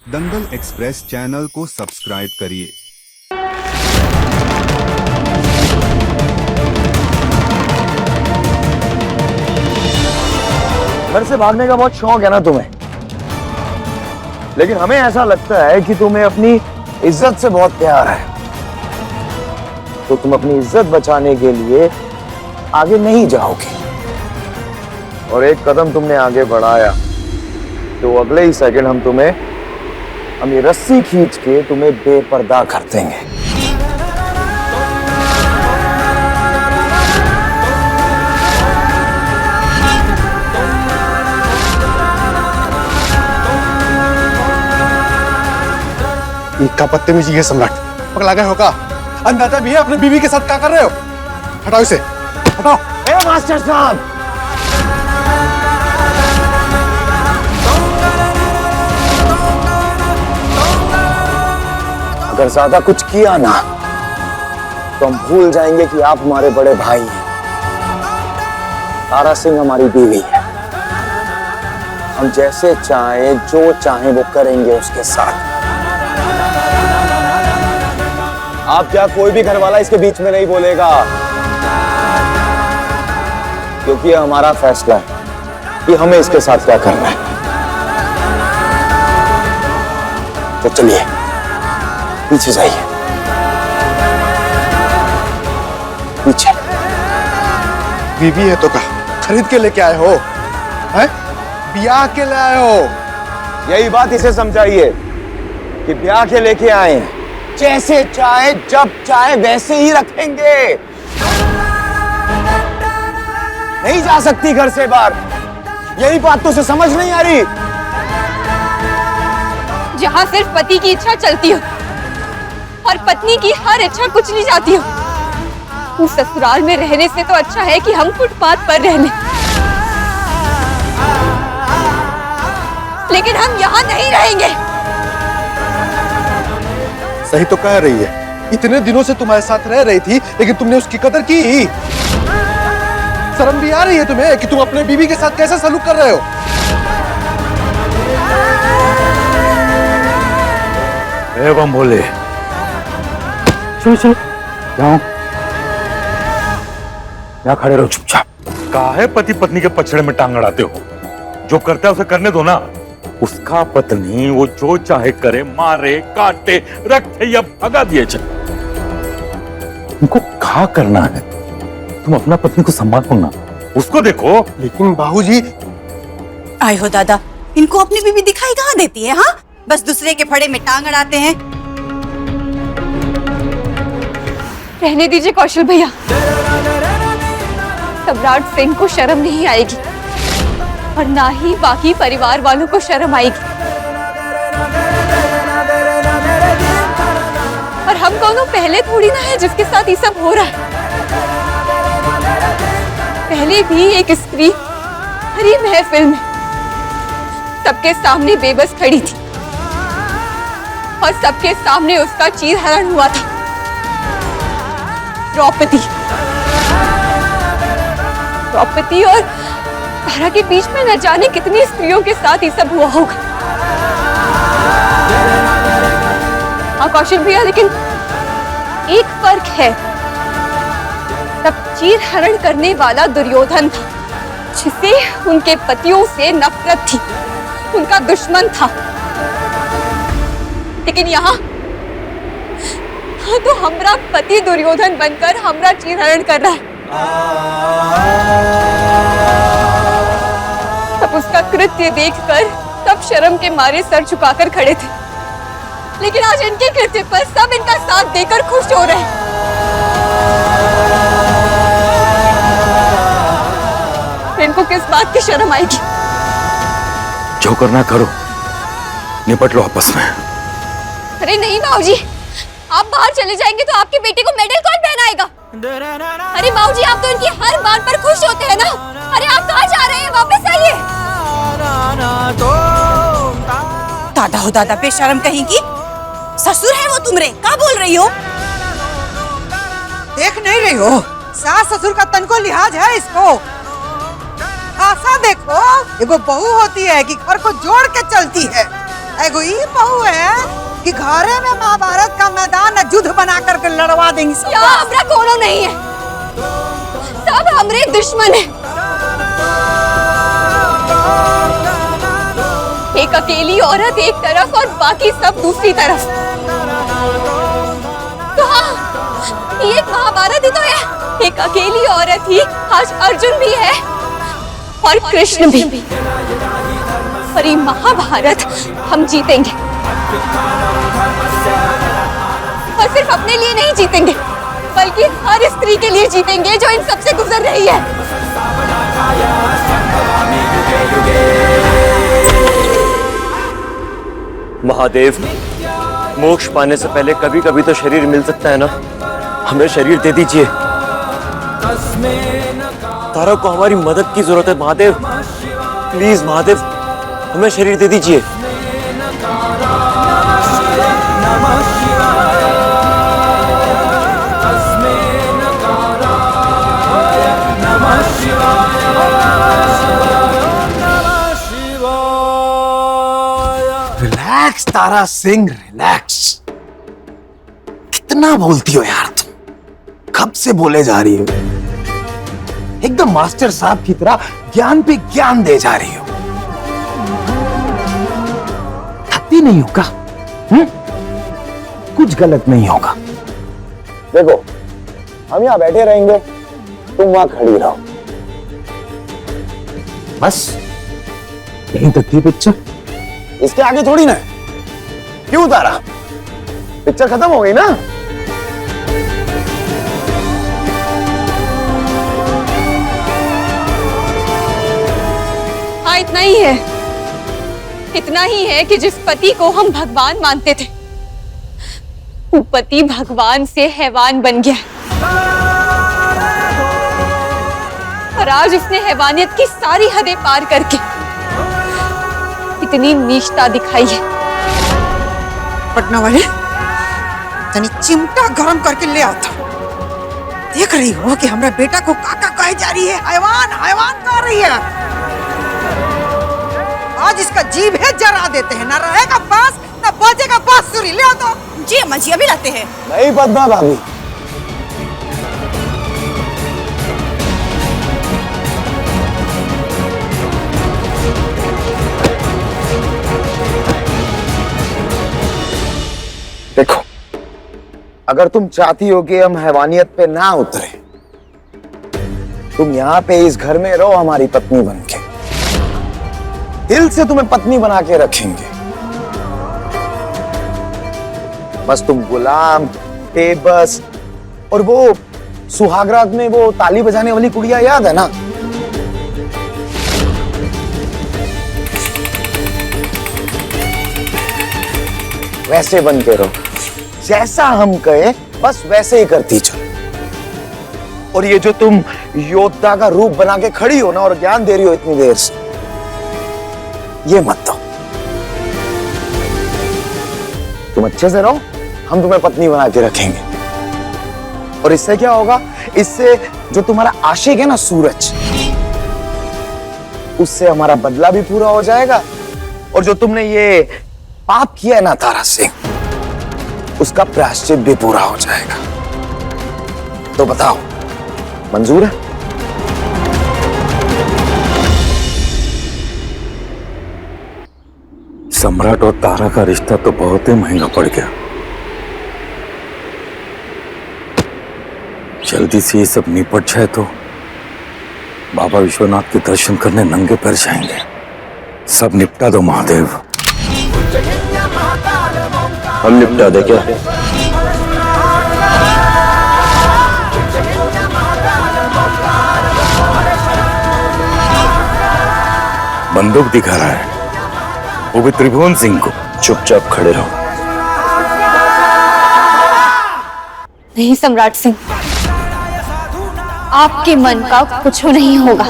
दंगल express channel को subscribe करिए। घर से भागने का बहुत शौक है ना तुम्हें, लेकिन हमें ऐसा लगता है कि तुम्हें अपनी इज्जत से बहुत प्यार है, तो तुम अपनी इज्जत बचाने के लिए आगे नहीं जाओगे। और एक कदम तुमने आगे बढ़ाया तो अगले ही सेकंड हम ये रस्सी खींच के तुम्हें बेपर्दा कर देंगे। क्या बदतमीजी है सम्राट, पगला गए हो का? अंदाजा भी है अपने बीवी के साथ क्या कर रहे हो? हटाओ इसे, हटाओ। ए मास्टर साहब, अगर ज्यादा कुछ किया ना तो हम भूल जाएंगे कि आप हमारे बड़े भाई हैं। तारा सिंह हमारी बीवी है, हम जैसे चाहें जो चाहें वो करेंगे उसके साथ। आप क्या, कोई भी घर वाला इसके बीच में नहीं बोलेगा, क्योंकि ये हमारा फैसला है कि हमें इसके साथ क्या करना है। तो चलिए पीछे जाइए, पीछे। बीवी है तो का खरीद के लेके आए हो, हैं? ब्याह के ले आए हो। यही बात इसे समझाइए कि ब्याह के लेके आए हैं, जैसे चाहे जब चाहे वैसे ही रखेंगे। नहीं जा सकती घर से बाहर, यही बात तो उसे समझ नहीं आ रही। जहाँ सिर्फ पति की इच्छा चलती हो और पत्नी की हर इच्छा कुचली जाती हो, उस ससुराल में रहने से तो अच्छा है कि हम फुटपाथ पर रह लें। लेकिन हम यहाँ नहीं रहेंगे। सही तो कह रही है, इतने दिनों से तुम्हारे साथ रह रही थी, लेकिन तुमने उसकी कदर की ही। शर्म भी आ रही है तुम्हें कि तुम अपने बीवी के साथ कैसे सलूक कर रहे हो? बम बोले, चलो जाओ, यहाँ खड़े रहो चुपचाप। काहे पति पत्नी के पछड़े में टांग अड़ाते हो? जो करता है उसे करने दो ना। उसका पत्नी वो जो चाहे करे, मारे काटे रखे या भगा दिए चले, उनको क्या करना है? तुम अपना पत्नी को सम्मान ना, उसको देखो। लेकिन बाबूजी, आए हो दादा, इनको अपनी बीवी दिखाई कहाँ देती है? हाँ, बस दूसरे के फड़े में टांग अड़ाते हैं। रहने दीजिए कौशल भैया, सम्राट सिंह को शर्म नहीं आएगी और ना ही बाकी परिवार वालों को शर्म आएगी। और हम दोनों पहले थोड़ी ना है जिसके साथ ये सब हो रहा है। पहले भी एक स्त्री हरी महफिल में सबके सामने बेबस खड़ी थी और सबके सामने उसका चीरहरण हुआ था। द्रौपदी और तारा के बीच में न जाने कितनी स्त्रियों के साथ ये सब हुआ होगा। हाँ कौशल भैया, लेकिन एक फर्क है, तब चीरहरण करने वाला दुर्योधन था, जिसे उनके पतियों से नफरत थी, उनका दुश्मन था। लेकिन यहाँ तो हमरा पति दुर्योधन बनकर हमरा चीरहरण कर रहा है। तब उसका कृत्य देखकर सब शर्म के मारे सर झुकाकर खड़े थे, लेकिन आज इनके कृत्य पर सब इनका साथ देकर खुश हो रहे हैं। इनको किस बात की शर्म आएगी? जो करना करो, निपट लो आपस में। अरे नहीं बाबूजी, आप बाहर चले जाएंगे तो आपकी बेटी को मेडल कौन पहनाएगा? अरे बाबूजी, आप तो इनकी हर बात पर खुश होते हैं ना। अरे आप कहाँ जा रहे हैं? वापस आइए। दादा हो दादा, बेशरम कहीं की। ससुर है वो तुमरे, क्या बोल रही हो? देख नहीं रही हो? सास ससुर का तन को लिहाज है इसको। आशा देखो, एगो बहू होती है कि घर को जोड़ के चलती है। एगो ई बहू है कि घरे में महाभारत का मैदान युद्ध बना करके लड़वा देंगी सब। यहाँ हमरा कोनो नहीं है, सब हमरे दुश्मन है। एक अकेली औरत एक तरफ और बाकी सब दूसरी तरफ। तो हाँ, ये एक महाभारत ही तो है। एक अकेली औरत ही आज अर्जुन भी है और कृष्ण भी। और ये महाभारत हम जीतेंगे, और सिर्फ अपने लिए नहीं जीतेंगे, बल्कि हर स्त्री के लिए जीतेंगे जो इन सबसे गुजर रही है। महादेव, मोक्ष पाने से पहले कभी कभी तो शरीर मिल सकता है ना, हमें शरीर दे दीजिए। तारा को हमारी मदद की जरूरत है महादेव, प्लीज महादेव, हमें शरीर दे दीजिए। Relax Tara Singh, relax. कितना बोलती हो यार तुम, कब से बोले जा रही हो, एकदम मास्टर साहब की तरह ज्ञान पे ज्ञान दे जा रही हो। थकती नहीं होगा? कुछ गलत नहीं होगा। देखो, हम यहाँ बैठे रहेंगे, तुम वहां खड़ी रहो, बस यहीं तक थी पिक्चर। इसके आगे थोड़ी ना। क्यों तारा, पिक्चर खत्म हो गई ना? हाँ, इतना ही है। इतना ही है कि जिस पति को हम भगवान मानते थे, वो पति भगवान से हैवान बन गया। और आज उसने हैवानियत की सारी हदें पार करके इतनी नीचता दिखाई है। पटना वाले, तनी चिमटा गरम करके ले आता। देख रही हो कि हमरा बेटा को काका कहे जा रही है, हैवान हैवान कह रही है। आज इसका जीभ है जरा देते हैं, ना रहेगा पास ना बजेगा बांसुरी। ले आता जी अम्मा जी, अभी लाते हैं। नहीं पद्मा भाभी, देखो, अगर तुम चाहती हो कि हम हैवानियत पे ना उतरे, तुम यहाँ पे इस घर में रहो हमारी पत्नी बनके। दिल से तुम्हें पत्नी बना के रखेंगे। बस तुम गुलाम, बेबस, और वो सुहागरात में वो ताली बजाने वाली कुड़िया याद है ना? वैसे बन के रहो, जैसा हम कहे बस वैसे ही करती चलो। और ये जो तुम योद्धा का रूप बना के खड़ी हो ना और ज्ञान दे रही हो इतनी देर से, ये मत दो। तुम अच्छे से रहो, हम तुम्हें पत्नी बना के रखेंगे। और इससे क्या होगा? इससे जो तुम्हारा आशिक है ना सूरज, उससे हमारा बदला भी पूरा हो जाएगा। और जो तुमने ये पाप किया है ना तारा सिंह, उसका प्रायश्चित भी पूरा हो जाएगा। तो बताओ, मंजूर है? सम्राट और तारा का रिश्ता तो बहुत ही महंगा पड़ गया। जल्दी से ये सब निपट जाए तो बाबा विश्वनाथ के दर्शन करने नंगे पैर जाएंगे। सब निपटा दो महादेव। हम निपटा दे क्या? बंदूक दिखा रहा है, वो भी त्रिभुवन सिंह को। चुपचाप खड़े रहो। नहीं सम्राट सिंह, आपके मन का कुछ नहीं होगा।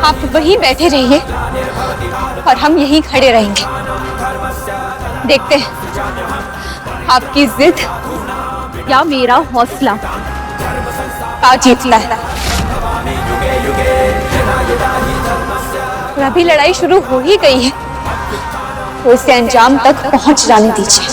आप वहीं बैठे रहिए और हम यहीं खड़े रहेंगे। देखते हैं आपकी जिद या मेरा हौसला का जीतता है। और अभी लड़ाई शुरू हो ही गई है, तो इसे अंजाम तक पहुंच जाने दीजिए।